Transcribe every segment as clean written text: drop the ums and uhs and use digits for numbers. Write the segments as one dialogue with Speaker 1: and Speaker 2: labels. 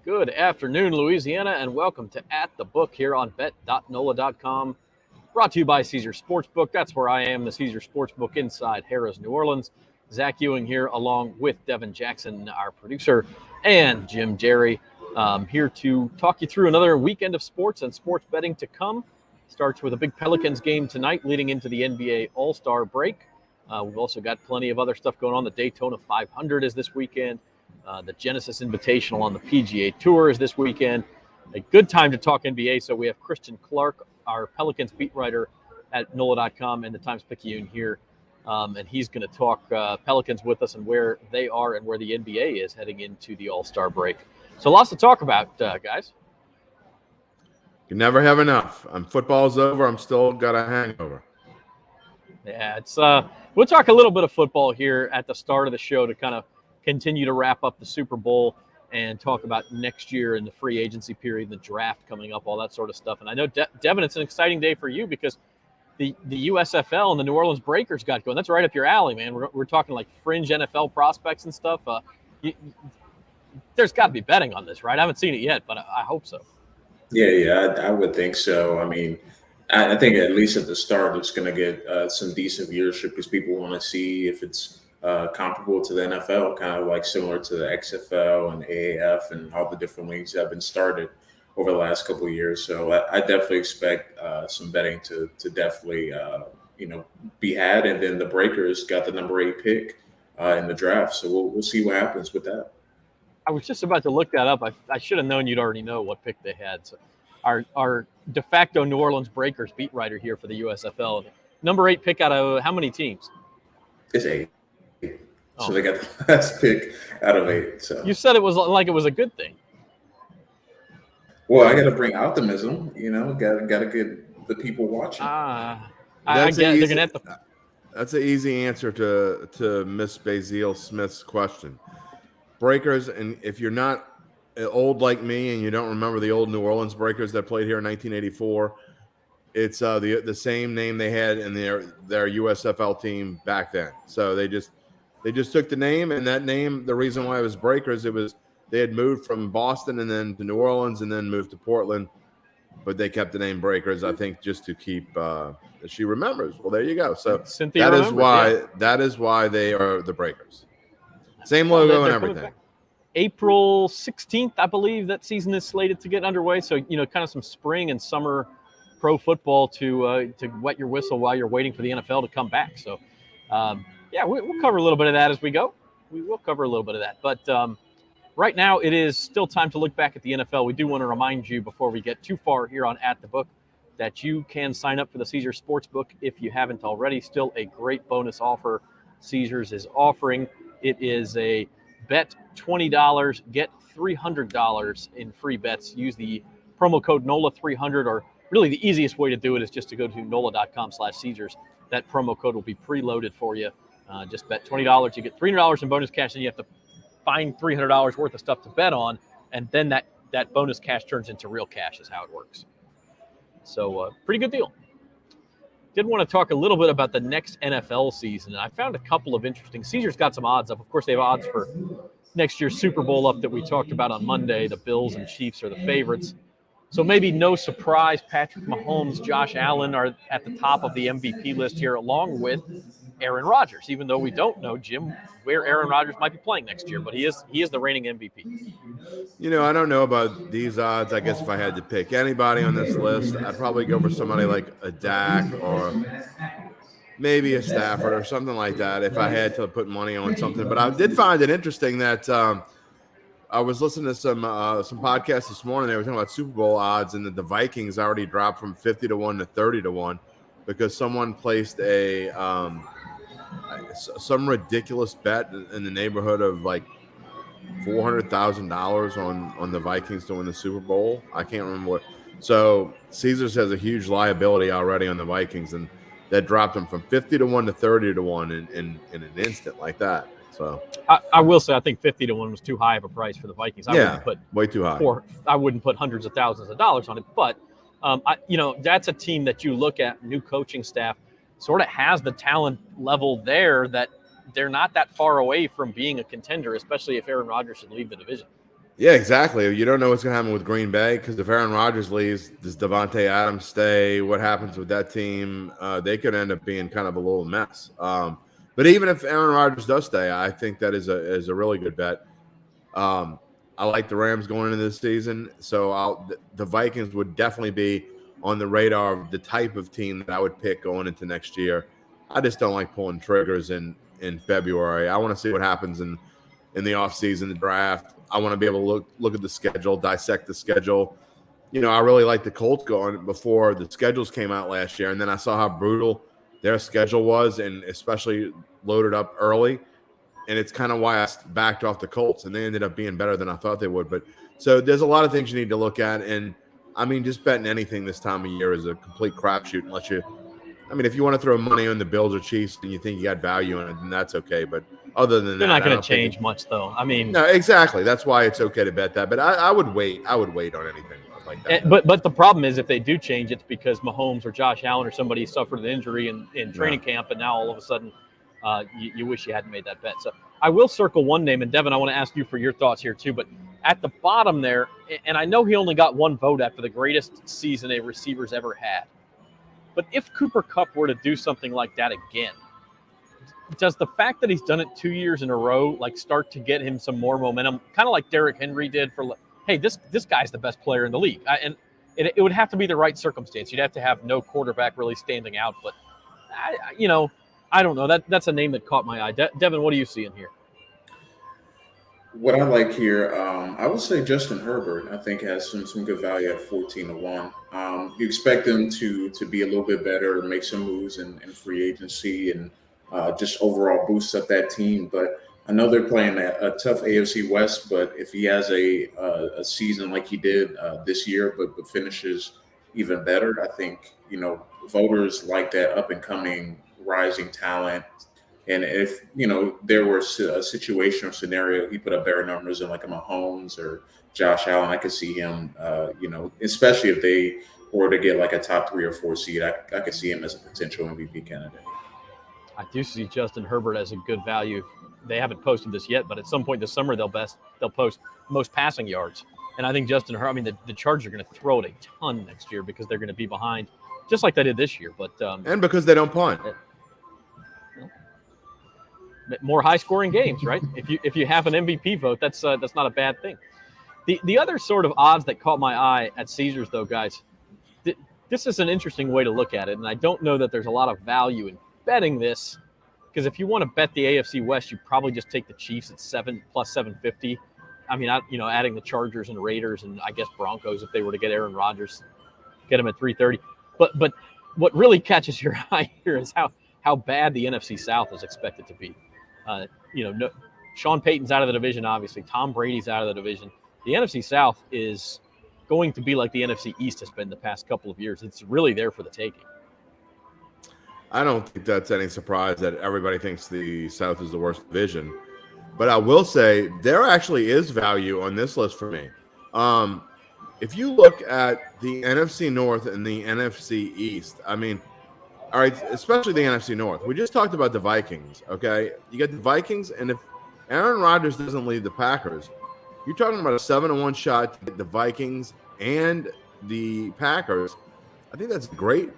Speaker 1: Good afternoon, Louisiana, and welcome to At the Book here on bet.nola.com. Brought to you by Caesar Sportsbook. That's where I am, the Caesar Sportsbook inside Harrah's, New Orleans. Zach Ewing here, along with Devin Jackson, our producer, and Jim Jerry, here to talk you through another weekend of sports and sports betting to come. Starts with a big Pelicans game tonight, leading into the NBA All-Star break. We've also got plenty of other stuff going on. The Daytona 500 is this weekend. The Genesis Invitational on the PGA Tour is this weekend. A good time to talk NBA. So we have Christian Clark, our Pelicans beat writer at NOLA.com and the Times-Picayune here. And he's going to talk Pelicans with us and where they are and where the NBA is heading into the All-Star break. So lots to talk about, guys.
Speaker 2: You never have enough. Football's over. I'm still got a hangover.
Speaker 1: Yeah, it's we'll talk a little bit of football here at the start of the show to kind of continue to wrap up the Super Bowl and talk about next year and the free agency period, the draft coming up, all that sort of stuff. And I know, Devin, it's an exciting day for you because the USFL and the New Orleans Breakers got going. That's right up your alley, man. We're talking like fringe NFL prospects and stuff. There's got to be betting on this, right? I haven't seen it yet, but I hope so.
Speaker 3: Yeah, I would think so. I mean, I think at least at the start, it's going to get some decent viewership because people want to see if it's comparable to the NFL, kind of like similar to the XFL and AAF and all the different leagues that have been started over the last couple of years. So I definitely expect some betting to definitely, be had. And then the Breakers got the number 8 pick in the draft. So we'll see what happens with that.
Speaker 1: I was just about to look that up. I should have known you'd already know what pick they had. So our de facto New Orleans Breakers beat writer here for the USFL. Number 8 pick out of how many teams?
Speaker 3: It's 8. So they got the last pick out of 8. So
Speaker 1: you said it was like it was a good thing.
Speaker 3: Well, I got to bring optimism. Got to get the people watching.
Speaker 1: I guess they're gonna have to.
Speaker 2: That's an easy answer to Miss Bazile Smith's question. Breakers, and if you're not old like me and you don't remember the old New Orleans Breakers that played here in 1984, it's the same name they had in their USFL team back then. So they just took the name, and that name, the reason why it was Breakers, they had moved from Boston and then to New Orleans and then moved to Portland, but they kept the name Breakers, I think, just to keep she remembers. Well, there you go. So
Speaker 1: Cynthia
Speaker 2: that is why they are the Breakers. Same logo and everything.
Speaker 1: April 16th, I believe that season is slated to get underway. So, kind of some spring and summer pro football to wet your whistle while you're waiting for the NFL to come back. So, we'll cover a little bit of that as we go. We will cover a little bit of that. But right now, it is still time to look back at the NFL. We do want to remind you before we get too far here on At the Book that you can sign up for the Caesar Sportsbook if you haven't already. Still a great bonus offer Caesars is offering. It is a bet $20, get $300 in free bets. Use the promo code NOLA300, or really the easiest way to do it is just to go to NOLA.com/Caesars. That promo code will be preloaded for you. Just bet $20. You get $300 in bonus cash, and you have to find $300 worth of stuff to bet on, and then that bonus cash turns into real cash is how it works. So pretty good deal. Did want to talk a little bit about the next NFL season. I found a couple of interesting. Caesar's got some odds up. Of course, they have odds for next year's Super Bowl up that we talked about on Monday. The Bills and Chiefs are the favorites. So maybe no surprise, Patrick Mahomes, Josh Allen are at the top of the MVP list here, along with Aaron Rodgers, even though we don't know, Jim, where Aaron Rodgers might be playing next year, but he is the reigning MVP.
Speaker 2: I don't know about these odds. I guess if I had to pick anybody on this list, I'd probably go for somebody like a Dak or maybe a Stafford or something like that if I had to put money on something. But I did find it interesting that I was listening to some podcasts this morning. They were talking about Super Bowl odds, and that the Vikings already dropped from 50-1 to 30-1 because someone placed some ridiculous bet in the neighborhood of like $400,000 on the Vikings to win the Super Bowl. I can't remember what. So Caesars has a huge liability already on the Vikings, and that dropped them from 50-1 to 30-1 in an instant like that. So
Speaker 1: I will say I think 50-1 was too high of a price for the Vikings.
Speaker 2: Wouldn't put way too high.
Speaker 1: I wouldn't put hundreds of thousands of dollars on it, but that's a team that you look at, new coaching staff, sort of has the talent level there that they're not that far away from being a contender, especially if Aaron Rodgers should leave the division.
Speaker 2: Yeah, exactly. You don't know what's going to happen with Green Bay because if Aaron Rodgers leaves, does Devontae Adams stay? What happens with that team? They could end up being kind of a little mess. But even if Aaron Rodgers does stay, I think that is a really good bet. Um, I like the Rams going into this season, so the Vikings would definitely be on the radar of the type of team that I would pick going into next year. I just don't like pulling triggers in February. I want to see what happens in the offseason, the draft. I want to be able to look at the schedule, dissect the schedule. I really liked the Colts going before the schedules came out last year, and then I saw how brutal their schedule was, and especially loaded up early. And it's kind of why I backed off the Colts, and they ended up being better than I thought they would. But so there's a lot of things you need to look at, and I mean, just betting anything this time of year is a complete crapshoot unless you. I mean, if you want to throw money on the Bills or Chiefs and you think you got value in it, then that's okay. But other than
Speaker 1: They're
Speaker 2: that,
Speaker 1: not going to change much, though. I mean,
Speaker 2: no, exactly. That's why it's okay to bet that. But I would wait. I would wait on anything like that.
Speaker 1: But the problem is if they do change, it's because Mahomes or Josh Allen or somebody suffered an injury in training camp, and now all of a sudden you wish you hadn't made that bet. So I will circle one name, and Devin, I want to ask you for your thoughts here too. But at the bottom there, and I know he only got one vote after the greatest season a receiver's ever had. But if Cooper Kupp were to do something like that again, does the fact that he's done it 2 years in a row start to get him some more momentum, kind of like Derrick Henry did for, hey, this guy's the best player in the league? And it would have to be the right circumstance. You'd have to have no quarterback really standing out. But, I don't know. That's a name that caught my eye. Devin, what do you see in here?
Speaker 3: What I like here, I would say Justin Herbert, I think, has some good value at 14-1. You expect him to be a little bit better, make some moves in free agency, and just overall boost up that team. But I know they're playing a tough AFC West, but if he has a season like he did this year, but finishes even better, I think, voters like that up-and-coming rising talent. And if, there were a situation or scenario, he put up better numbers than like a Mahomes or Josh Allen, I could see him, especially if they were to get like a top 3 or 4 seed, I could see him as a potential MVP candidate.
Speaker 1: I do see Justin Herbert as a good value. They haven't posted this yet, but at some point this summer they'll post most passing yards. And I think Justin Herbert, I mean, the Chargers are going to throw it a ton next year because they're going to be behind, just like they did this year. But
Speaker 2: and because they don't punt.
Speaker 1: More high-scoring games, right? If you have an MVP vote, that's not a bad thing. The other sort of odds that caught my eye at Caesars, though, guys, this is an interesting way to look at it, and I don't know that there's a lot of value in betting this, because if you want to bet the AFC West, you probably just take the Chiefs at 7 plus 750. I mean, adding the Chargers and Raiders and I guess Broncos if they were to get Aaron Rodgers, get him at 330. But what really catches your eye here is how bad the NFC South is expected to be. Sean Payton's out of the division, obviously. Tom Brady's out of the division. The NFC South is going to be like the NFC East has been the past couple of years. It's really there for the taking.
Speaker 2: I don't think that's any surprise that everybody thinks the South is the worst division. But I will say there actually is value on this list for me. If you look at the NFC North and the NFC East, I mean, all right, especially the NFC North. We just talked about the Vikings, okay? You got the Vikings, and if Aaron Rodgers doesn't lead the Packers, you're talking about a 7-1 shot to get the Vikings and the Packers. I think that's a great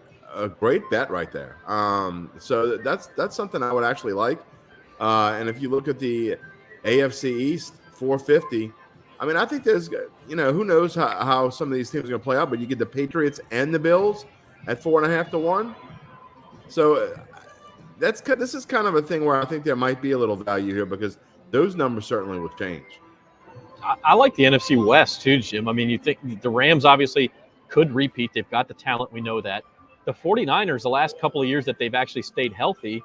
Speaker 2: bet right there. So that's something I would actually like. And if you look at the AFC East, 450, I mean, I think there's, who knows how some of these teams are going to play out, but you get the Patriots and the Bills at 4.5-1. So this is kind of a thing where I think there might be a little value here because those numbers certainly will change.
Speaker 1: I like the NFC West too, Jim. I mean, you think the Rams obviously could repeat. They've got the talent. We know that. The 49ers, the last couple of years that they've actually stayed healthy,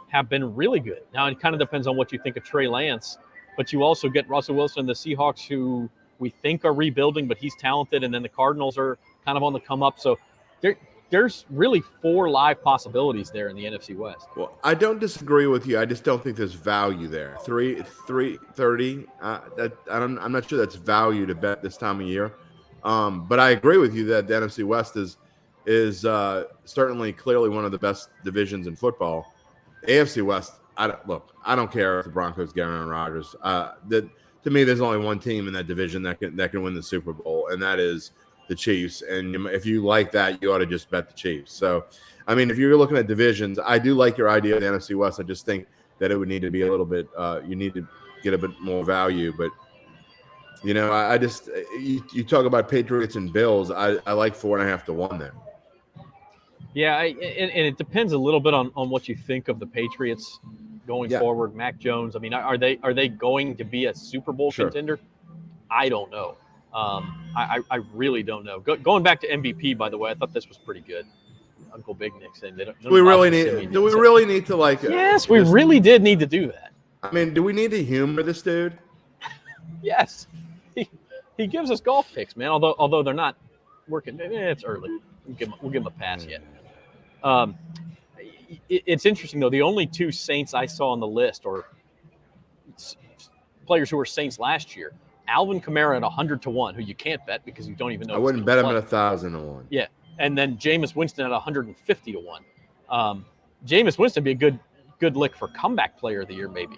Speaker 1: have been really good. Now, it kind of depends on what you think of Trey Lance, but you also get Russell Wilson and the Seahawks, who we think are rebuilding, but he's talented, and then the Cardinals are kind of on the come up. So there's really 4 live possibilities there in the NFC West.
Speaker 2: Well, I don't disagree with you. I just don't think there's value there. 330. I'm not sure that's value to bet this time of year. But I agree with you that the NFC West is certainly clearly one of the best divisions in football. AFC West, I don't care if the Broncos get Aaron Rodgers. to me, there's only one team in that division that can win the Super Bowl, and that is the Chiefs. And if you like that, you ought to just bet the Chiefs. So, I mean, if you're looking at divisions, I do like your idea of the NFC West. I just think that it would need to be a little bit. You need to get a bit more value, but I just you talk about Patriots and Bills. I like 4.5 to 1 there.
Speaker 1: Yeah, and it depends a little bit on what you think of the Patriots going forward. Mac Jones. I mean, are they going to be a Super Bowl contender? I don't know. I really don't know. Going back to MVP, by the way, I thought this was pretty good. Uncle Big Nick saying they don't.
Speaker 2: Do we really need to like?
Speaker 1: Yes, we really did need to do that.
Speaker 2: I mean, do we need to humor this dude?
Speaker 1: Yes, he gives us golf picks, man. Although they're not working. It's early. We'll give him a pass yet. It's interesting though. The only two Saints I saw on the list, or players who were Saints last year, Alvin Kamara at 100 to 1, who you can't bet because you don't even know.
Speaker 2: I wouldn't bet him at 1,000 to 1.
Speaker 1: Yeah, and then Jameis Winston at 150 to 1. Jameis Winston would be a good lick for comeback player of the year maybe.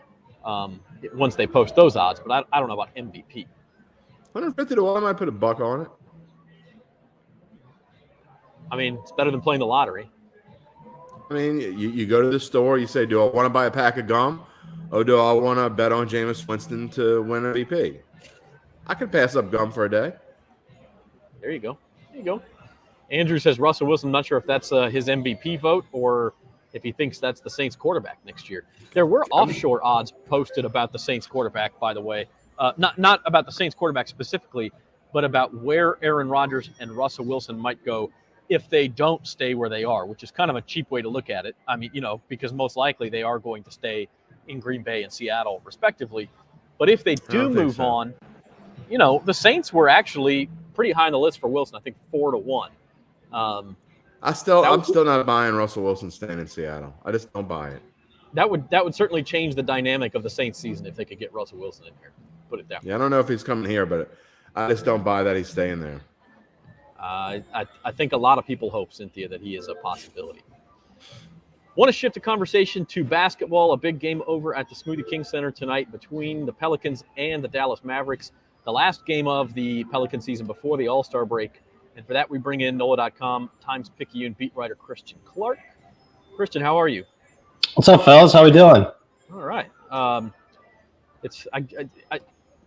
Speaker 1: Once they post those odds, but I don't know about MVP.
Speaker 2: 150 to 1, I might put $1 on it.
Speaker 1: I mean, it's better than playing the lottery.
Speaker 2: I mean, you go to the store, you say, do I want to buy a pack of gum, or do I want to bet on Jameis Winston to win MVP? I can pass up gum for a day.
Speaker 1: There you go. Andrew says Russell Wilson. I'm not sure if that's his MVP vote or if he thinks that's the Saints quarterback next year. There were offshore odds posted about the Saints quarterback, by the way. Not about the Saints quarterback specifically, but about where Aaron Rodgers and Russell Wilson might go if they don't stay where they are, which is kind of a cheap way to look at it. I mean, because most likely they are going to stay in Green Bay and Seattle, respectively. But if they do move on, the Saints were actually pretty high on the list for Wilson. I think 4 to 1.
Speaker 2: I'm still not buying Russell Wilson staying in Seattle. I just don't buy it.
Speaker 1: That would certainly change the dynamic of the Saints season if they could get Russell Wilson in here. Put it that way.
Speaker 2: Yeah, I don't know if he's coming here, but I just don't buy that he's staying there.
Speaker 1: I think a lot of people hope, Cynthia, that he is a possibility. Want to shift the conversation to basketball. A big game over at the Smoothie King Center tonight between the Pelicans and the Dallas Mavericks. The last game of the Pelican season before the All-Star break. And for that, we bring in NOLA.com Times-Picayune beat writer Christian Clark. Christian, how are you?
Speaker 4: What's up, fellas? How we doing?
Speaker 1: All right.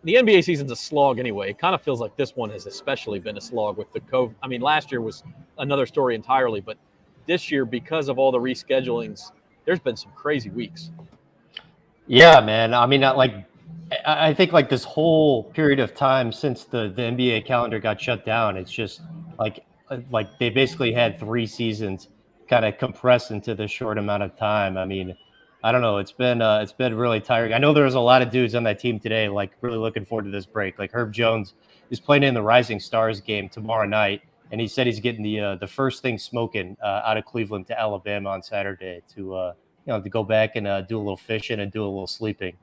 Speaker 1: The NBA season's a slog anyway. It kind of feels like this one has especially been a slog with the COVID. I mean, last year was another story entirely, but this year, because of all the reschedulings, there's been some crazy weeks.
Speaker 4: Yeah, man. I mean, I think like this whole period of time since the NBA calendar got shut down, it's just like they basically had 3 seasons kind of compressed into this short amount of time. I mean, I don't know. It's been really tiring. I know there's a lot of dudes on that team today, like really looking forward to this break. Like Herb Jones is playing in the Rising Stars game tomorrow night, and he said he's getting the first thing smoking out of Cleveland to Alabama on Saturday to go back and do a little fishing and do a little sleeping.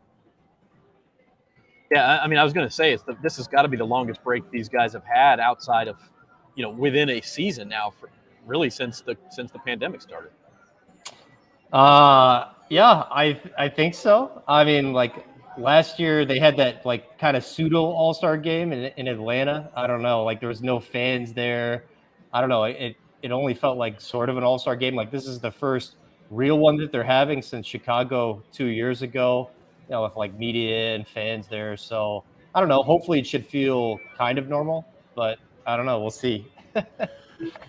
Speaker 1: Yeah, I mean, I was going to say this has got to be the longest break these guys have had outside of, within a season now, for really since the pandemic started.
Speaker 4: Yeah, I think so. I mean, like last year they had that like kind of pseudo All-Star game in Atlanta. I don't know, like there was no fans there. I don't know. It only felt like sort of an All-Star game. Like this is the first real one that they're having since Chicago 2 years ago. With like media and fans there. So I don't know. Hopefully it should feel kind of normal, but I don't know. We'll see.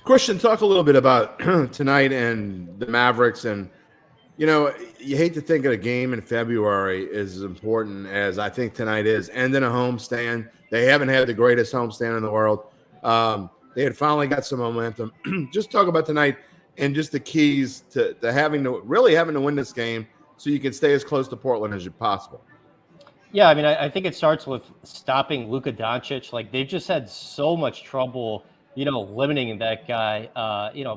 Speaker 2: Christian, talk a little bit about tonight and the Mavericks. And, you hate to think of a game in February is as important as I think tonight is. And then a homestand. They haven't had the greatest homestand in the world. They had finally got some momentum. Just talk about tonight and just the keys to having to win this game, so you can stay as close to Portland as possible.
Speaker 4: Yeah, I mean, I think it starts with stopping Luka Doncic. Like, they've just had so much trouble, limiting that guy,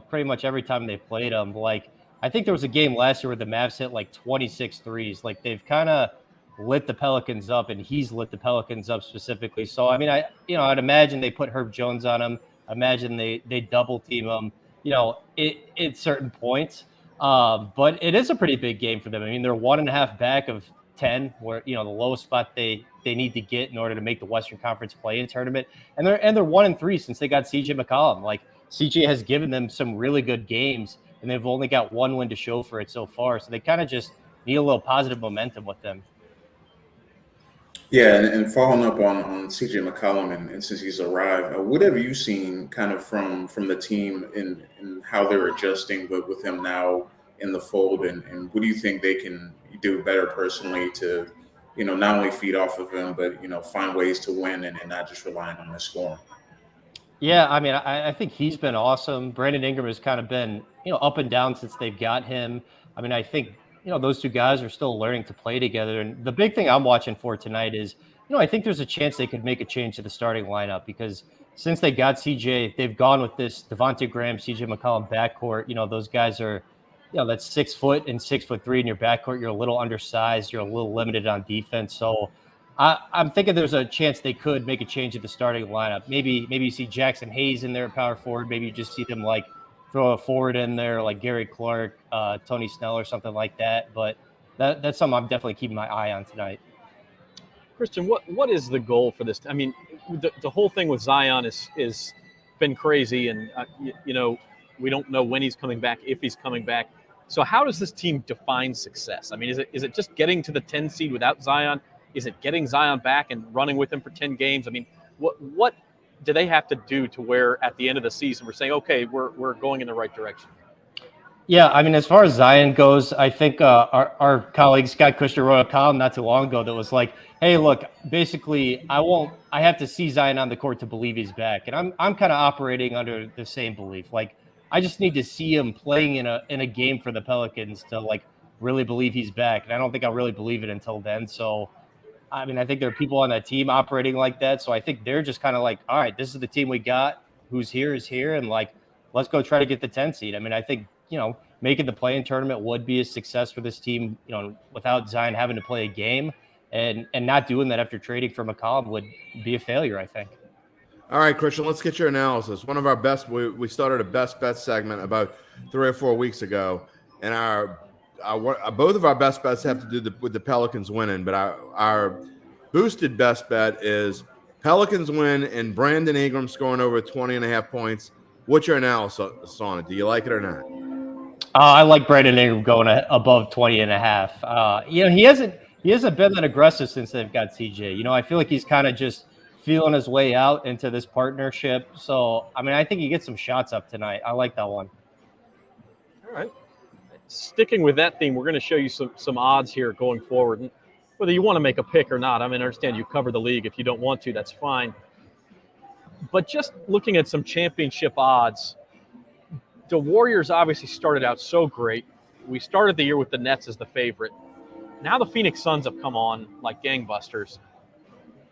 Speaker 4: pretty much every time they played him. Like, I think there was a game last year where the Mavs hit like 26 threes. Like, they've kind of lit the Pelicans up, and he's lit the Pelicans up specifically. So, I mean, I'd imagine they put Herb Jones on him. I imagine they double team him, at certain points. But it is a pretty big game for them. I mean, they're 1.5 back of 10, where the lowest spot they need to get in order to make the Western Conference play-in tournament, and they're 1-3 since they got CJ McCollum. Like, CJ has given them some really good games, and they've only got one win to show for it so far. So they kind of just need a little positive momentum with them.
Speaker 3: Yeah, and following up on CJ McCollum, and since he's arrived, what have you seen kind of from the team in how they're adjusting, but with him now in the fold, and what do you think they can do better personally to, not only feed off of him, but find ways to win and not just relying on his scoring?
Speaker 4: Yeah, I mean, I think he's been awesome. Brandon Ingram has kind of been, up and down since they've got him. I mean, I think, those two guys are still learning to play together. And the big thing I'm watching for tonight is, I think there's a chance they could make a change to the starting lineup, because since they got CJ, they've gone with this Devontae Graham, CJ McCollum backcourt. Those guys are, that's 6 foot and 6'3" in your backcourt. You're a little undersized. You're a little limited on defense. So I'm thinking there's a chance they could make a change at the starting lineup. Maybe you see Jackson Hayes in there at power forward. Maybe you just see them like throw a forward in there like Gary Clark, Tony Snell, or something like that. But that's something I'm definitely keeping my eye on tonight.
Speaker 1: Christian, what is the goal for this? I mean, the whole thing with Zion is been crazy, and we don't know when he's coming back, if he's coming back. So how does this team define success? I mean, is it just getting to the 10 seed without Zion? Is it getting Zion back and running with him for 10 games? I mean, what do they have to do to where at the end of the season we're saying, okay, we're going in the right direction?
Speaker 4: Yeah, I mean, as far as Zion goes, I think our colleague Scott Kushner wrote a column not too long ago that was like, hey, look, basically, I have to see Zion on the court to believe he's back. And I'm kind of operating under the same belief. Like, I just need to see him playing in a game for the Pelicans to like really believe he's back. And I don't think I'll really believe it until then. So, I mean, I think there are people on that team operating like that. So I think they're just kind of like, all right, this is the team we got. Who's here is here. And like, let's go try to get the 10 seed. I mean, I think, making the play-in tournament would be a success for this team, without Zion having to play a game, and not doing that after trading for McCollum would be a failure, I think.
Speaker 2: All right, Christian, let's get your analysis. One of our best, we started a best bet segment about 3 or 4 weeks ago, and our both of our best bets have to do with the Pelicans winning, but our boosted best bet is Pelicans win and Brandon Ingram scoring over 20.5 points. What's your analysis on it? Do you like it or not?
Speaker 4: I like Brandon Ingram going above 20.5. He hasn't been that aggressive since they've got CJ. I feel like he's kind of just feeling his way out into this partnership. So, I mean, I think he gets some shots up tonight. I like that one.
Speaker 1: All right. Sticking with that theme, we're going to show you some odds here going forward. And whether you want to make a pick or not, I mean, I understand you cover the league. If you don't want to, that's fine. But just looking at some championship odds, the Warriors obviously started out so great. We started the year with the Nets as the favorite. Now the Phoenix Suns have come on like gangbusters.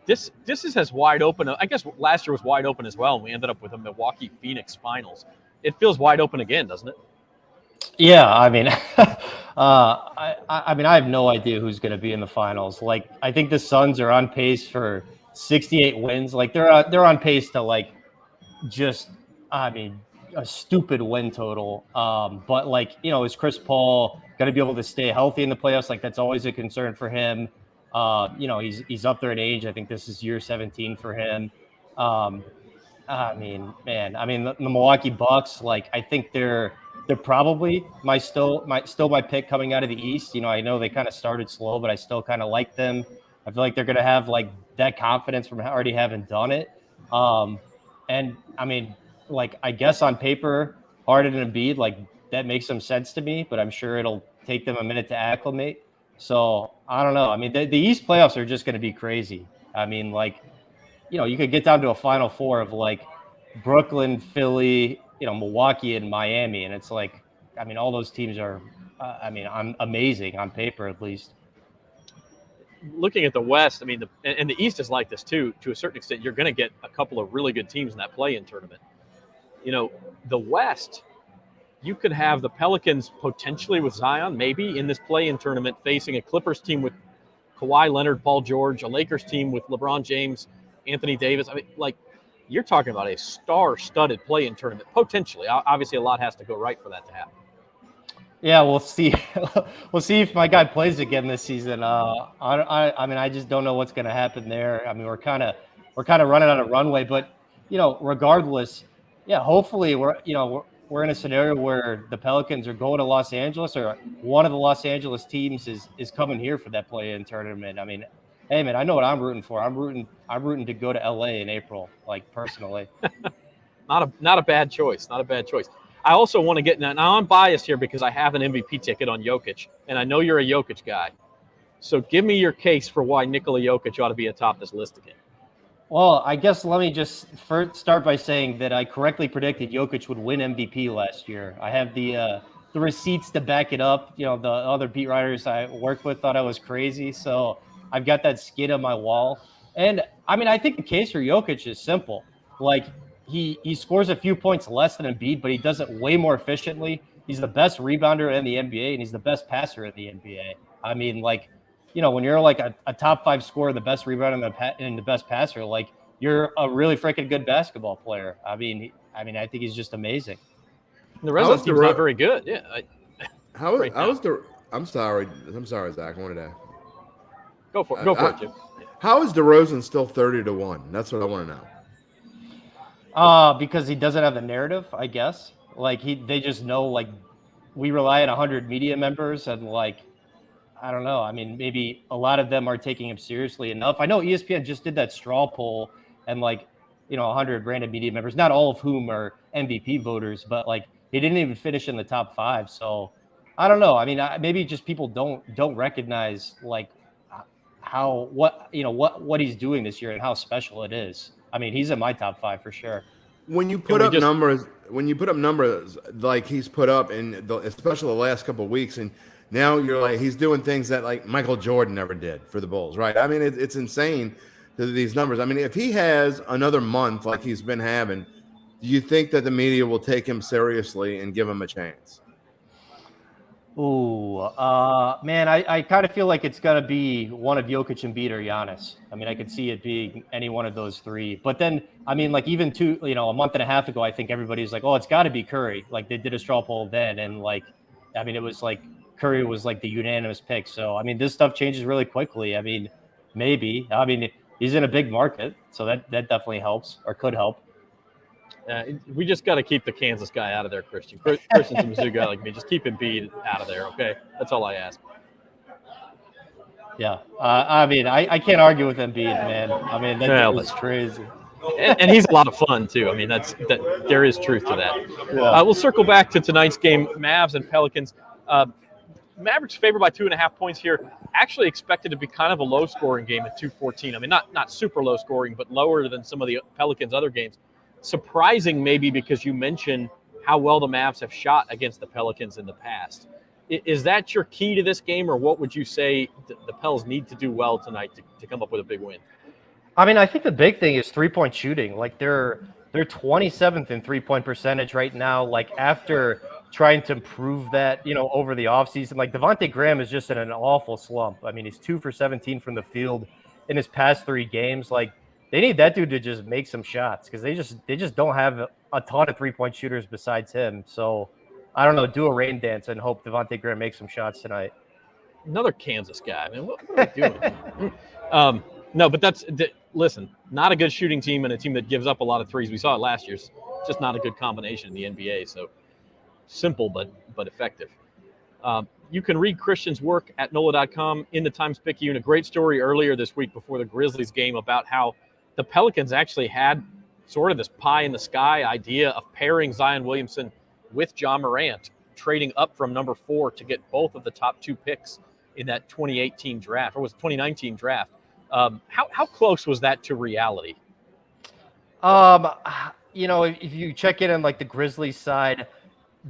Speaker 1: This is as wide open. I guess last year was wide open as well, and we ended up with a Milwaukee-Phoenix finals. It feels wide open again, doesn't it?
Speaker 4: Yeah, I mean, I have no idea who's going to be in the finals. Like, I think the Suns are on pace for 68 wins. Like, they're on pace to like just, I mean, a stupid win total. But like, is Chris Paul going to be able to stay healthy in the playoffs? Like, that's always a concern for him. He's up there in age. I think this is year 17 for him. I mean, the Milwaukee Bucks, like, I think they're probably my pick coming out of the East. I know they kind of started slow, but I still kind of like them. I feel like they're going to have like that confidence from already having done it. And I mean, like, I guess on paper, Harden and Embiid, like, that makes some sense to me, but I'm sure it'll take them a minute to acclimate. So I don't know. I mean, the East playoffs are just going to be crazy. I mean, like, you could get down to a Final Four of like Brooklyn, Philly, Milwaukee, and Miami, and it's like, I mean, all those teams are, I'm amazing on paper at least.
Speaker 1: Looking at the West, I mean, and the East is like this too. To a certain extent, you're going to get a couple of really good teams in that play-in tournament. The West, you could have the Pelicans potentially with Zion, maybe in this play-in tournament, facing a Clippers team with Kawhi Leonard, Paul George, a Lakers team with LeBron James, Anthony Davis. I mean, like, you're talking about a star-studded play-in tournament, potentially. Obviously, a lot has to go right for that to happen.
Speaker 4: Yeah, we'll see. We'll see if my guy plays again this season. I mean, I just don't know what's going to happen there. I mean, we're kind of running out of runway, but regardless, yeah, hopefully we're in a scenario where the Pelicans are going to Los Angeles, or one of the Los Angeles teams is coming here for that play-in tournament. I mean, hey man, I know what I'm rooting for. I'm rooting to go to LA in April, like personally.
Speaker 1: Not a bad choice. Not a bad choice. I also want to get now. I'm biased here because I have an MVP ticket on Jokic, and I know you're a Jokic guy. So give me your case for why Nikola Jokic ought to be atop this list again.
Speaker 4: Well, I guess let me just first start by saying that I correctly predicted Jokic would win MVP last year. I have the receipts to back it up. The other beat writers I worked with thought I was crazy, so I've got that skid on my wall. And I mean, I think the case for Jokic is simple. Like he scores a few points less than Embiid, but he does it way more efficiently. He's the best rebounder in the NBA, and he's the best passer in the NBA. I mean, like, when you're like a top 5 scorer, the best rebounder and the best passer, like you're a really freaking good basketball player. I mean, I think he's just amazing.
Speaker 1: And the rest of the team's not very good. Yeah.
Speaker 2: I'm sorry, Zach. I wanted to
Speaker 1: go for it, Jim.
Speaker 2: How is DeRozan still 30-1? That's what I want to know.
Speaker 4: Because he doesn't have the narrative, I guess. Like they just know, like, we rely on 100 media members, and like, I don't know. I mean, maybe a lot of them are taking him seriously enough. I know ESPN just did that straw poll, and like, 100 random media members, not all of whom are MVP voters, but like he didn't even finish in the top 5. So I don't know. I mean, maybe just people don't recognize like what he's doing this year and how special it is. I mean, he's in my top 5 for sure.
Speaker 2: When you put up numbers like he's put up especially the last couple of weeks, and now you're like, he's doing things that like Michael Jordan never did for the Bulls, right? I mean, it's insane, these numbers. I mean, if he has another month like he's been having, do you think that the media will take him seriously and give him a chance?
Speaker 4: Ooh, man, I kind of feel like it's going to be one of Jokic, Embiid, or Giannis. I mean, I could see it being any one of those 3. But then, I mean, like even a month and a half ago, I think everybody's like, oh, it's got to be Curry. Like they did a straw poll then. And like, I mean, it was like Curry was like the unanimous pick. So, I mean, this stuff changes really quickly. I mean, maybe. I mean, he's in a big market. So that definitely helps, or could help.
Speaker 1: We just got to keep the Kansas guy out of there, Christian. Christian's a Mizzou guy like me. Just keep Embiid out of there, okay? That's all I ask.
Speaker 4: Yeah. I mean, I can't argue with Embiid, man. I mean, that's crazy.
Speaker 1: And he's a lot of fun, too. I mean, there is truth to that. Yeah. We'll circle back to tonight's game, Mavs and Pelicans. Mavericks favored by 2.5 points here. Actually expected to be kind of a low-scoring game at 2:14. I mean, not super low-scoring, but lower than some of the Pelicans' other games. Surprising maybe because you mentioned how well the Mavs have shot against the Pelicans in the past. Is that your key to this game, or what would you say the Pels need to do well tonight to come up with a big win?
Speaker 4: I mean, I think the big thing is three-point shooting. Like they're 27th in three-point percentage right now. Like after trying to improve that, over the offseason, like Devontae Graham is just in an awful slump. I mean, he's 2 for 17 from the field in his past 3 games. Like, they need that dude to just make some shots because they just don't have a ton of three-point shooters besides him. So, I don't know, do a rain dance and hope Devontae Graham makes some shots tonight.
Speaker 1: Another Kansas guy. I mean, what are we doing? No, but listen, not a good shooting team and a team that gives up a lot of threes. We saw it last year. It's just not a good combination in the NBA. So, simple but effective. You can read Christian's work at NOLA.com in the Times-Picayune. A great story earlier this week before the Grizzlies game about how the Pelicans actually had sort of this pie-in-the-sky idea of pairing Zion Williamson with Ja Morant, trading up from number 4 to get both of the top 2 picks in that 2018 draft, or was it 2019 draft? How close was that to reality?
Speaker 4: If you check it on like the Grizzlies side,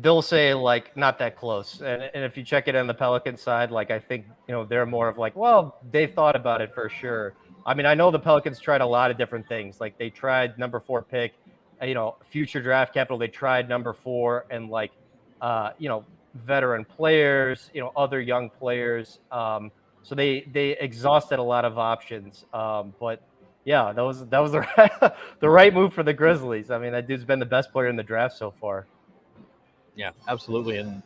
Speaker 4: they'll say like not that close, and if you check it on the Pelicans side, like I think they're more of like, well, they thought about it for sure. I mean, I know the Pelicans tried a lot of different things. Like they tried number 4 pick, future draft capital. They tried number 4 and like, veteran players, other young players. So they exhausted a lot of options. But yeah, that was the right move for the Grizzlies. I mean, that dude's been the best player in the draft so far.
Speaker 1: Yeah, absolutely. And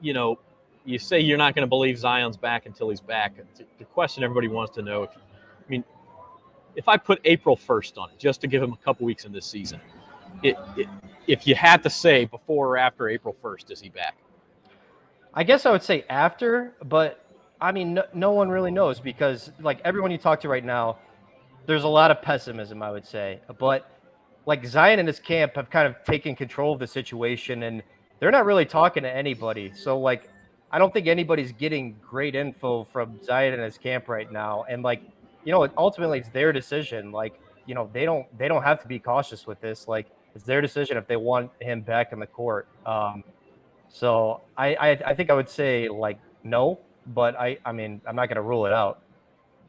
Speaker 1: You know, you say you're not going to believe Zion's back until he's back. The question everybody wants to know, if I put April 1st on it, just to give him a couple weeks in this season, if you had to say before or after April 1st, is he back?
Speaker 4: I guess I would say after, but I mean, no one really knows because like everyone you talk to right now, there's a lot of pessimism, I would say. But like Zion and his camp have kind of taken control of the situation and they're not really talking to anybody. So like, I don't think anybody's getting great info from Zion and his camp right now. And like, you know, ultimately it's their decision. Like, you know, they don't have to be cautious with this. Like it's their decision if they want him back in the court. So I think I would say like no, but I mean I'm not going to rule it out.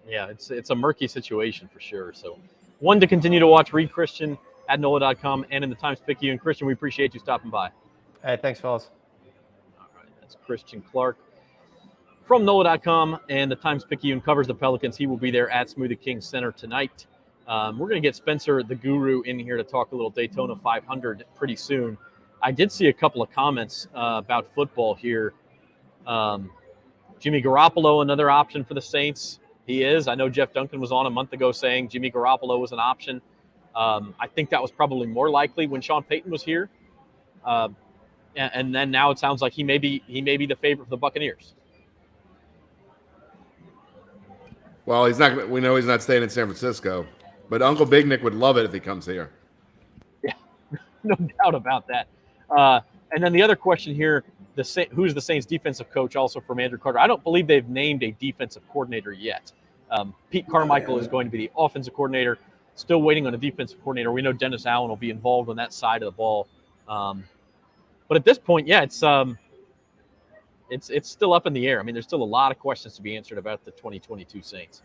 Speaker 1: Yeah, it's a murky situation for sure. So one to continue to watch. Read Christian at NOLA.com and in the Times-Picayune. Christian, we appreciate you stopping by.
Speaker 4: Hey, thanks, fellas.
Speaker 1: All right, that's Christian Clark from NOLA.com, and the Times-Picayune covers the Pelicans. He will be there at Smoothie King Center tonight. We're going to get Spencer the Guru in here to talk a little Daytona 500 pretty soon. I did see a couple of comments about football here. Jimmy Garoppolo, another option for the Saints. He is. I know Jeff Duncan was on a month ago saying Jimmy Garoppolo was an option. I think that was probably more likely when Sean Payton was here. And then now it sounds like he may be the favorite for the Buccaneers.
Speaker 2: Well, he's not. We know he's not staying in San Francisco, but Uncle Big Nick would love it if he comes here.
Speaker 1: Yeah, no doubt about that. And then the other question here, who's the Saints defensive coach, also from Andrew Carter? I don't believe they've named a defensive coordinator yet. Pete Carmichael is going to be the offensive coordinator. Still waiting on a defensive coordinator. We know Dennis Allen will be involved on that side of the ball. But at this point, yeah, it's still up in the air. I mean, there's still a lot of questions to be answered about the 2022 Saints.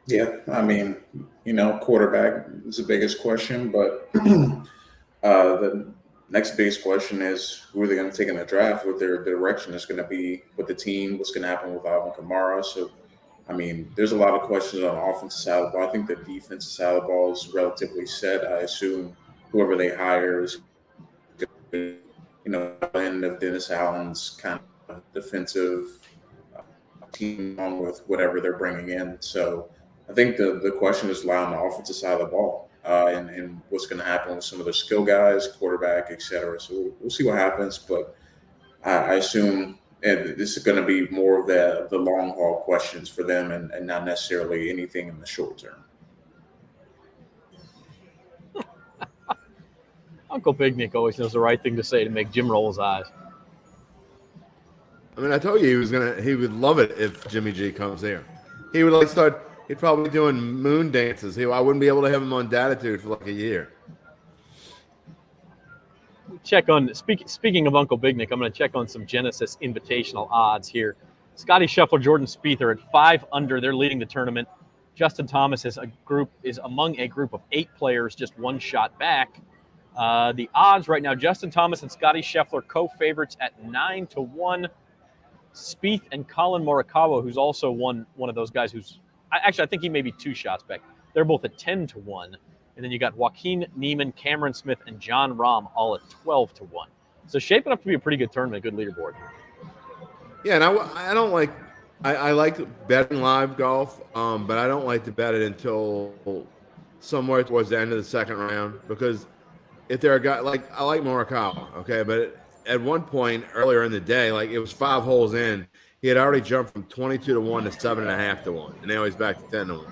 Speaker 3: Yeah, I mean, you know, quarterback is the biggest question, but the next biggest question is who are they going to take in the draft, what their direction is going to be with the team, what's going to happen with Alvin Kamara. So, I mean, there's a lot of questions on the offensive side of the ball. I think the defensive side of the ball is relatively set. I assume whoever they hire is going to, you know, end of Dennis Allen's kind of defensive team along with whatever they're bringing in. So I think the question is lie on the offensive side of the ball and what's going to happen with some of the skill guys, quarterback, et cetera. So we'll see what happens, but I assume this is going to be more of the long haul questions for them and not necessarily anything in the short term.
Speaker 1: Uncle Big Nick always knows the right thing to say to make Jim roll his eyes.
Speaker 2: I mean, I told you he would love it if Jimmy G comes here. He would he'd probably be doing moon dances. I wouldn't be able to have him on Datitude for like a year.
Speaker 1: Check on speaking of Uncle Big Nick, I'm going to check on some Genesis Invitational odds here. Scotty Scheffler, Jordan Spieth are at 5 under. They're leading the tournament. Justin Thomas is among a group of 8 players, just one shot back. The odds right now: Justin Thomas and Scotty Scheffler co-favorites at 9-1. Spieth and Colin Morikawa, who's also one of those guys who's I think he may be 2 shots back. They're both at 10-1. And then you got Joaquin Neiman, Cameron Smith, and John Rahm all at 12-1. So shaping up to be a pretty good tournament, a good leaderboard.
Speaker 2: Yeah, and I don't like I like betting live golf, but I don't like to bet it until somewhere towards the end of the second round because if there are guys like I like Morikawa, okay, but at one point earlier in the day, like it was 5 holes in, he had already jumped from 22-1 to 7.5-1, and now he's back to 10-1.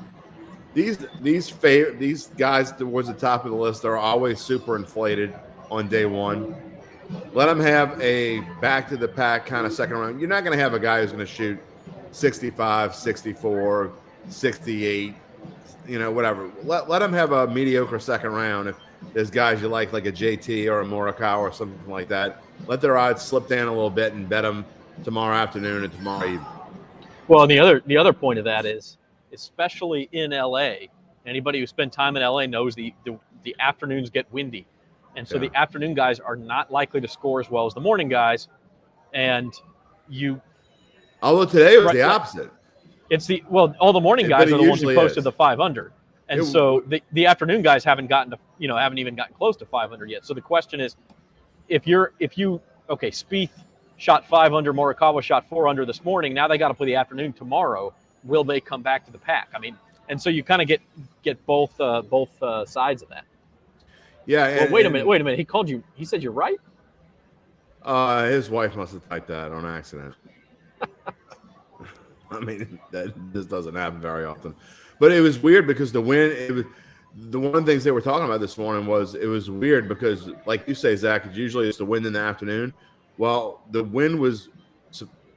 Speaker 2: These guys towards the top of the list are always super inflated on day one. Let them have a back to the pack kind of second round. You're not going to have a guy who's going to shoot 65, 64, 68, whatever. Let them have a mediocre second round. If there's guys you like a JT or a Morikawa or something like that, let their odds slip down a little bit and bet them tomorrow afternoon and tomorrow evening. Well,
Speaker 1: and the other point of that is, especially in LA, anybody who spent time in LA knows the afternoons get windy. And so the afternoon guys are not likely to score as well as the morning guys. And
Speaker 2: although today was the opposite.
Speaker 1: It's all the morning guys are the ones who posted the 5 under. And so the afternoon guys haven't even gotten close to 500 yet. So the question is, if you okay, Spieth shot 5 under, Morikawa shot 4 under this morning. Now they got to play the afternoon tomorrow. Will they come back to the pack? I mean, and so you kind of get both sides of that.
Speaker 2: Yeah.
Speaker 1: Well, wait a minute. He called you. He said you're right.
Speaker 2: His wife must have typed that on accident. I mean, this doesn't happen very often. But it was weird because the wind. The one of the things they were talking about this morning was it was weird because, like you say, Zach, usually it's the wind in the afternoon. Well, the wind was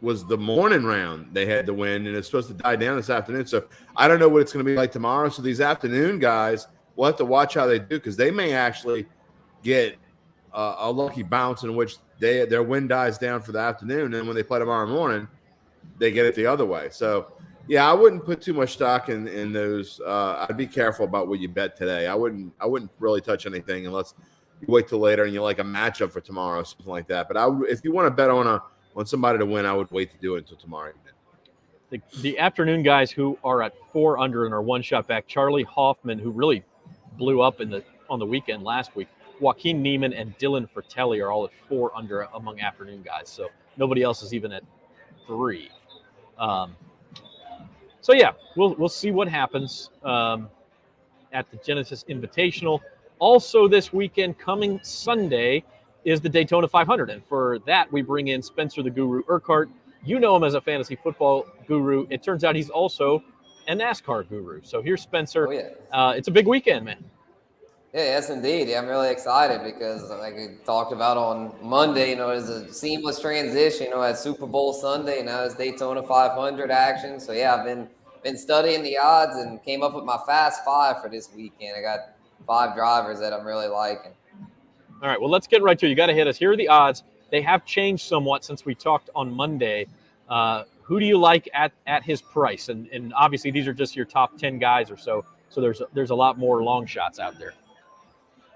Speaker 2: the morning round. They had the wind, and it's supposed to die down this afternoon. So I don't know what it's going to be like tomorrow. So these afternoon guys, we'll have to watch how they do because they may actually get a lucky bounce in which their wind dies down for the afternoon, and when they play tomorrow morning, they get it the other way. So. Yeah, I wouldn't put too much stock in those. I'd be careful about what you bet today. I wouldn't really touch anything unless you wait till later and you like a matchup for tomorrow, something like that. But if you want to bet on somebody to win, I would wait to do it until tomorrow evening.
Speaker 1: The afternoon guys who are at 4 under and are 1 shot back: Charlie Hoffman, who really blew up on the weekend last week. Joaquin Neiman and Dylan Fratelli are all at 4 under among afternoon guys. So nobody else is even at 3. So yeah, we'll see what happens at the Genesis Invitational. Also this weekend, coming Sunday, is the Daytona 500, and for that we bring in Spencer the Guru Urquhart. You know him as a fantasy football guru. It turns out he's also a NASCAR guru. So here's Spencer.
Speaker 5: Oh, yeah.
Speaker 1: It's a big weekend, man.
Speaker 5: Yeah, yes, indeed. Yeah, I'm really excited because, like we talked about on Monday, it's a seamless transition. At Super Bowl Sunday, now it's Daytona 500 action. So yeah, I've been studying the odds and came up with my fast 5 for this weekend. I got 5 drivers that I'm really liking.
Speaker 1: All right, well, let's get right to it. You got to hit us. Here are the odds. They have changed somewhat since we talked on Monday. Who do you like at his price? And obviously these are just your top 10 guys or so. So there's a lot more long shots out there.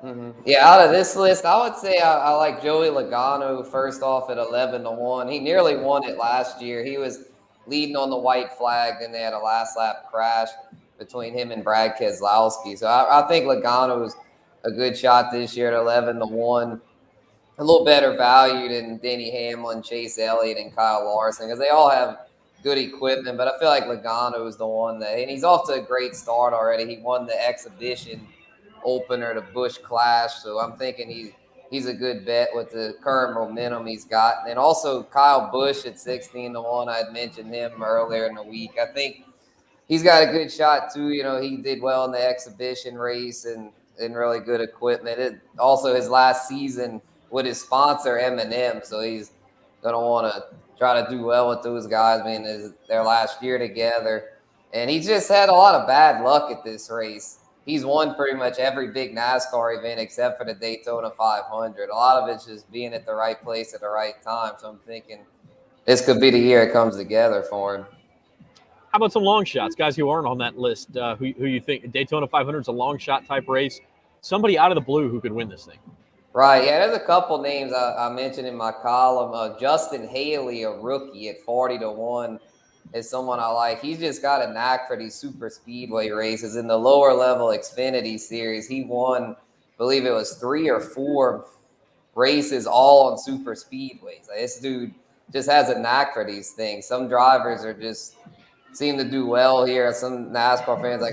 Speaker 5: Mm-hmm. Yeah, out of this list, I would say I like Joey Logano first off at 11-1. He nearly won it last year. He was leading on the white flag, then they had a last lap crash between him and Brad Keselowski. So I think Logano is a good shot this year at 11-1. A little better value than Denny Hamlin, Chase Elliott, and Kyle Larson because they all have good equipment. But I feel like Logano is the one and he's off to a great start already. He won the exhibition opener, the Busch Clash. So I'm thinking he's a good bet with the current momentum he's got. And also Kyle Busch at 16-1. I had mentioned him earlier in the week. I think he's got a good shot too. He did well in the exhibition race and really good equipment. Also his last season with his sponsor M&M. So he's going to want to try to do well with those guys, being their last year together. And he just had a lot of bad luck at this race. He's won pretty much every big NASCAR event except for the Daytona 500. A lot of it's just being at the right place at the right time. So I'm thinking this could be the year it comes together for him.
Speaker 1: How about some long shots, guys who aren't on that list? Who you think Daytona 500 is a long shot type race? Somebody out of the blue who could win this thing.
Speaker 5: Right. Yeah, there's a couple names I mentioned in my column. Justin Haley, a rookie at 40-1. Is someone I like. He's just got a knack for these super speedway races. In the lower level Xfinity series, he won, I believe it was 3 or 4 races all on super speedways. This dude just has a knack for these things. Some drivers seem to do well here. Some NASCAR fans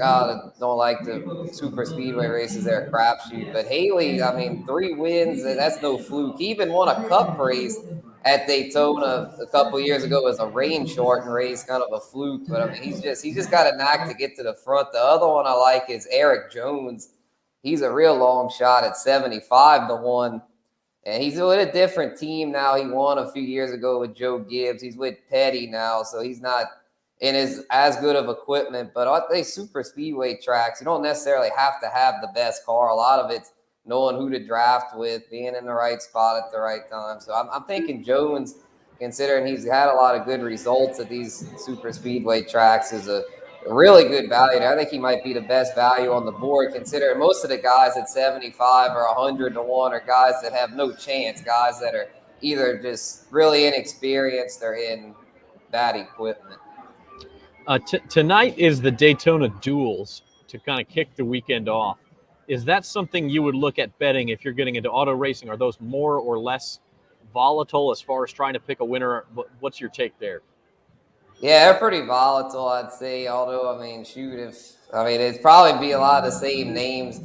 Speaker 5: don't like the super speedway races. They're a crapshoot. But Haley, 3 wins, that's no fluke. He even won a cup race at Daytona a couple years ago as a rain shortened race, kind of a fluke. But he's just got a knack to get to the front. The other one I like is Eric Jones. He's a real long shot at 75-1. And he's with a different team now. He won a few years ago with Joe Gibbs. He's with Petty now, so he's not in as good of equipment. But I think super speedway tracks, you don't necessarily have to have the best car. A lot of it's knowing who to draft with, being in the right spot at the right time. So I'm thinking Jones, considering he's had a lot of good results at these super speedway tracks, is a really good value. I think he might be the best value on the board, considering most of the guys at 75 or 100-1 are guys that have no chance, guys that are either just really inexperienced or in bad equipment.
Speaker 1: Tonight is the Daytona Duels to kind of kick the weekend off. Is that something you would look at betting if you're getting into auto racing? Are those more or less volatile as far as trying to pick a winner. What's your take there?
Speaker 5: Yeah, they're pretty volatile, I'd say. Although, I mean, it'd probably be a lot of the same names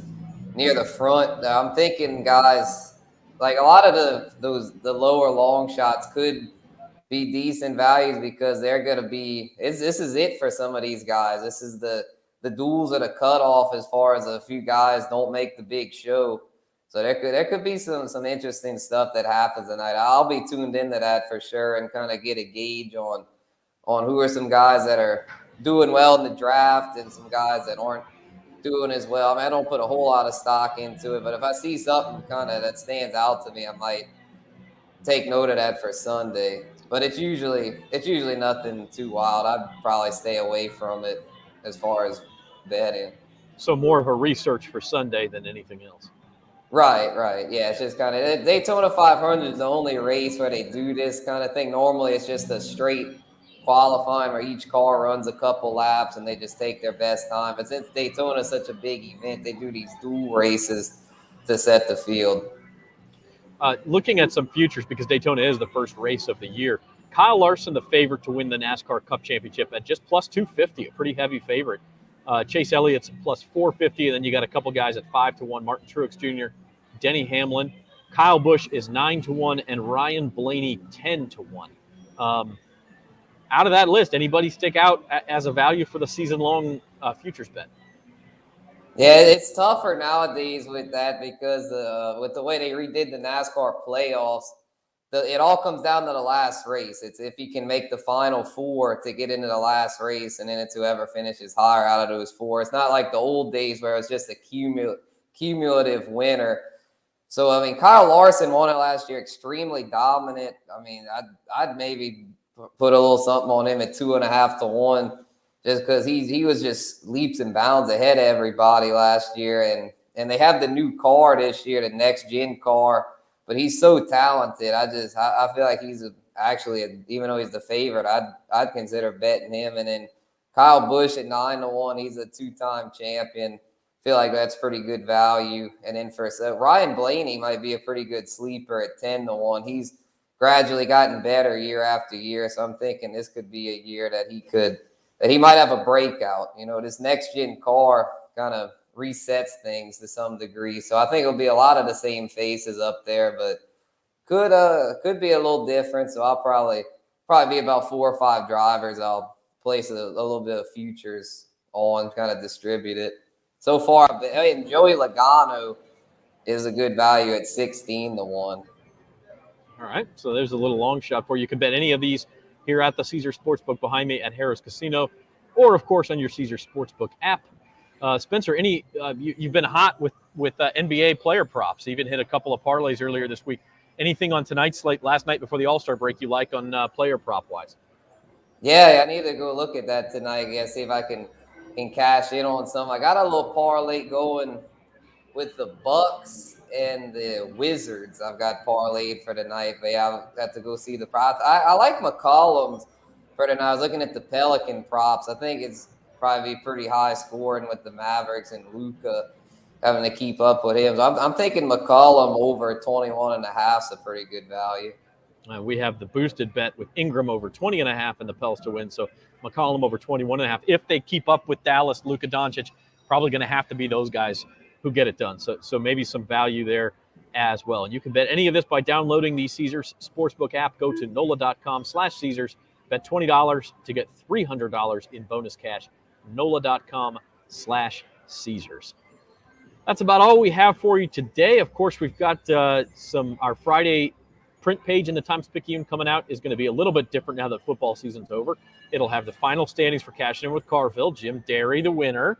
Speaker 5: near the front. I'm thinking guys like a lot of the lower long shots could be decent values because they're going to be. This is it for some of these guys. This is the duels or the cutoff as far as a few guys don't make the big show. So there could be some interesting stuff that happens tonight. I'll be tuned into that for sure and kind of get a gauge on who are some guys that are doing well in the draft and some guys that aren't doing as well. I mean, I don't put a whole lot of stock into it, but if I see something kind of that stands out to me, I might take note of that for Sunday. But it's usually nothing too wild. I'd probably stay away from it as far as betting.
Speaker 1: So more of a research for Sunday than anything else.
Speaker 5: Right. Yeah, it's just kind of Daytona 500 is the only race where they do this kind of thing. Normally, it's just a straight qualifying where each car runs a couple laps and they just take their best time. But since Daytona is such a big event, they do these dual races to set the field.
Speaker 1: Looking at some futures, because Daytona is the first race of the year, Kyle Larson, the favorite to win the NASCAR Cup Championship at just plus 250, a pretty heavy favorite. Chase Elliott's plus 450, and then you got a couple guys at 5-1, Martin Truex Jr., Denny Hamlin. Kyle Busch is 9-1, and Ryan Blaney 10-1. Out of that list, anybody stick out as a value for the season-long futures bet?
Speaker 5: Yeah, it's tougher nowadays with that because with the way they redid the NASCAR playoffs, it all comes down to the last race. It's if you can make the final four to get into the last race, and then it's whoever finishes higher out of those four. It's not like the old days where it's just a cumulative winner. So, I mean, Kyle Larson won it last year, extremely dominant. I mean, I'd maybe put a little something on him at 2.5-1, just because he was just leaps and bounds ahead of everybody last year, and they have the new car this year, the next gen car. But he's so talented. I feel like he's even though he's the favorite, I'd consider betting him. And then Kyle Busch at 9-1, he's a 2-time champion. Feel like that's pretty good value. And then for Ryan Blaney might be a pretty good sleeper at 10-1. He's gradually gotten better year after year. So I'm thinking this could be a year that he might have a breakout. You know, this next gen car kind of resets things to some degree. So I think it'll be a lot of the same faces up there, but could be a little different. So I'll probably be about 4 or 5 drivers. I'll place a little bit of futures on, kind of distribute it. So far, and Joey Logano is a good value at 16-1.
Speaker 1: All right, so there's a little long shot for you. You can bet any of these here at the Caesar Sportsbook behind me at Harrah's Casino, or of course on your Caesar Sportsbook app. Spencer, you've been hot with NBA player props. You even hit a couple of parlays earlier this week. Anything on tonight's slate last night before the All-Star break you like on player prop wise?
Speaker 5: Yeah, I need to go look at that tonight. Yeah, see if I can cash in on some. I got a little parlay going with the Bucks and the Wizards. I've got parlayed for tonight, but yeah, I've got to go see the props. I like McCollum's for tonight. I was looking at the Pelican props. I think it's probably pretty high scoring with the Mavericks and Luka having to keep up with him. So I'm thinking McCollum over 21.5 is a pretty good value.
Speaker 1: We have the boosted bet with Ingram over 20.5 and the Pels to win. So McCollum over 21.5. If they keep up with Dallas, Luka Doncic, probably going to have to be those guys who get it done. So maybe some value there as well. And you can bet any of this by downloading the Caesars Sportsbook app. Go to NOLA.com/Caesars. Bet $20 to get $300 in bonus cash. NOLA.com/Caesars. That's about all we have for you today. Of course, we've got our Friday print page in the Times-Picayune coming out is going to be a little bit different now that football season's over. It'll have the final standings for Cashing In with Carville. Jim Derry, the winner.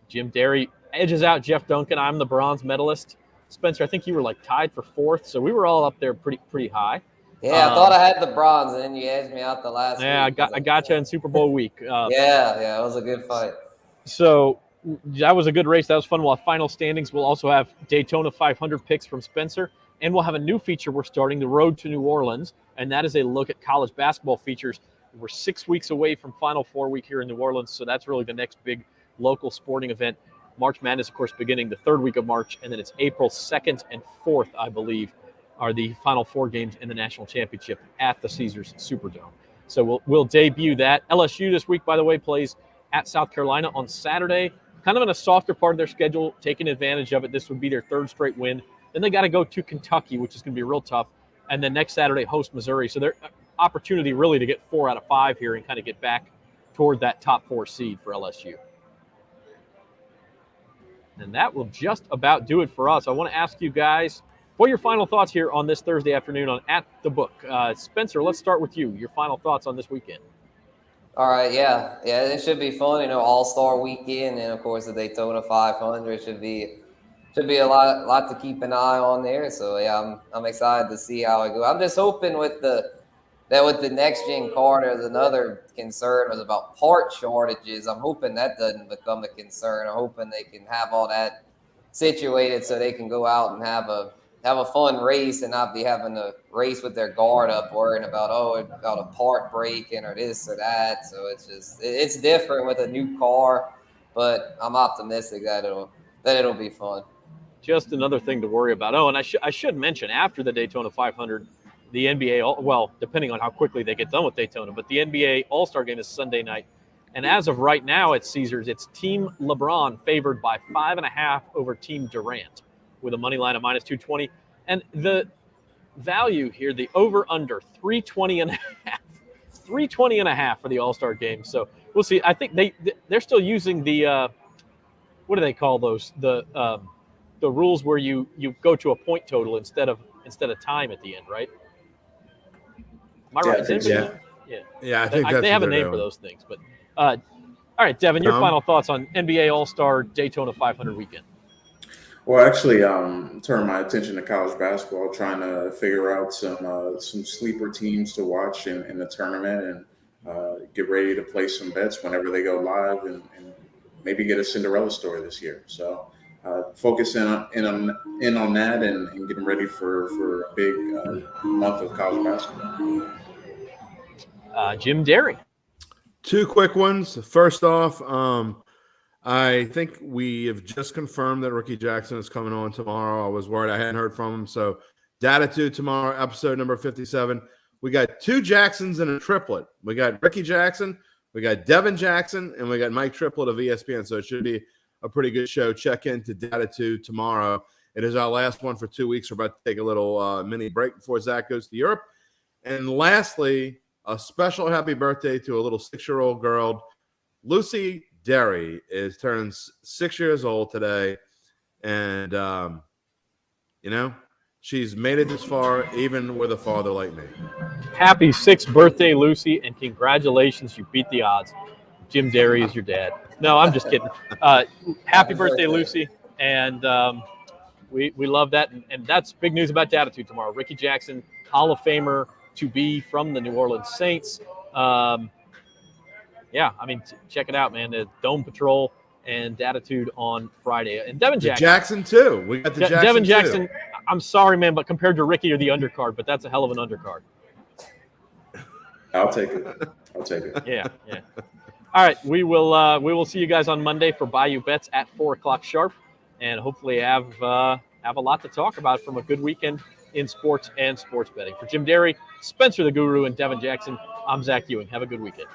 Speaker 1: Jim Derry edges out Jeff Duncan. I'm the bronze medalist. Spencer, I think you were like tied for 4th, so we were all up there pretty high.
Speaker 5: Yeah, I thought I had the bronze, and then you edged me out the last week.
Speaker 1: Yeah, I got you in Super Bowl week.
Speaker 5: Yeah, it was a good fight.
Speaker 1: So that was a good race. That was fun. We'll have final standings. We'll also have Daytona 500 picks from Spencer. And we'll have a new feature we're starting, the Road to New Orleans, and that is a look at college basketball features. We're 6 weeks away from Final Four week here in New Orleans, so that's really the next big local sporting event. March Madness, of course, beginning the 3rd week of March, and then it's April 2nd and 4th, I believe, are the final 4 games in the national championship at the Caesars Superdome. So we'll debut that. LSU this week, by the way, plays at South Carolina on Saturday, kind of in a softer part of their schedule, taking advantage of it. This would be their 3rd straight win. Then they got to go to Kentucky, which is going to be real tough. And then next Saturday, host Missouri. So their opportunity really to get 4 out of 5 here and kind of get back toward that top 4 seed for LSU. And that will just about do it for us. I want to ask you guys what are your final thoughts here on this Thursday afternoon on At the Book. Spencer, let's start with you. Your final thoughts on this weekend.
Speaker 5: All right, yeah, it should be fun. All-Star weekend, and of course the Daytona 500 should be a lot to keep an eye on there. So yeah, I'm excited to see how it goes. I'm just hoping with the next gen car, there's another concern was about part shortages. I'm hoping that doesn't become a concern. I'm hoping they can have all that situated so they can go out and have a fun race and not be having to race with their guard up, worrying about a part breaking or this or that. So it's different with a new car, but I'm optimistic that it'll be fun.
Speaker 1: Just another thing to worry about. Oh, and I should mention after the Daytona 500, the NBA, well, depending on how quickly they get done with Daytona, but the NBA All-Star game is Sunday night. And as of right now at Caesars, it's Team LeBron favored by 5.5 over Team Durant with a money line of minus 220. And the value here, the over-under, 320.5. 320.5 for the All-Star game. So we'll see. I think they're still using the, what do they call those? The rules where you go to a point total instead of time at the end, right? Am I right?
Speaker 2: Yeah, I think
Speaker 1: they have a name
Speaker 2: doing
Speaker 1: for those things. But all right, Devin, your final thoughts on NBA All-Star Daytona 500 weekend.
Speaker 3: Well, actually, turned my attention to college basketball, trying to figure out some sleeper teams to watch in the tournament and get ready to play some bets whenever they go live and maybe get a Cinderella story this year. So focus in on that and getting ready for a big month of college basketball.
Speaker 1: Jim Derry.
Speaker 2: 2 quick ones. First off, I think we have just confirmed that Ricky Jackson is coming on tomorrow. I was worried I hadn't heard from him. So Datitude tomorrow, episode number 57. We got 2 Jacksons and a triplet. We got Ricky Jackson, we got Devin Jackson, and we got Mike Triplett of ESPN. So it should be a pretty good show. Check in to Datitude tomorrow. It is our last one for 2 weeks. We're about to take a little mini break before Zach goes to Europe. And lastly, a special happy birthday to a little 6-year-old girl. Lucy Derry turns 6 years old today. And, she's made it this far, even with a father like me.
Speaker 1: Happy 6th birthday, Lucy, and congratulations. You beat the odds. Jim Derry is your dad. No, I'm just kidding. Happy birthday, Lucy. And we love that. And that's big news about Datitude tomorrow. Ricky Jackson, Hall of Famer to be from the New Orleans Saints. Check it out, man. The Dome Patrol and Datitude on Friday. And Devin Jackson.
Speaker 2: Too. We got the Jackson
Speaker 1: Devin
Speaker 2: too.
Speaker 1: Jackson, I'm sorry, man, but compared to Ricky, you're the undercard, but that's a hell of an undercard.
Speaker 3: I'll take it.
Speaker 1: Yeah. All right, we will see you guys on Monday for Bayou Bets at 4:00 sharp, and hopefully have a lot to talk about from a good weekend in sports and sports betting. For Jim Derry, Spencer the Guru, and Devin Jackson, I'm Zach Ewing. Have a good weekend.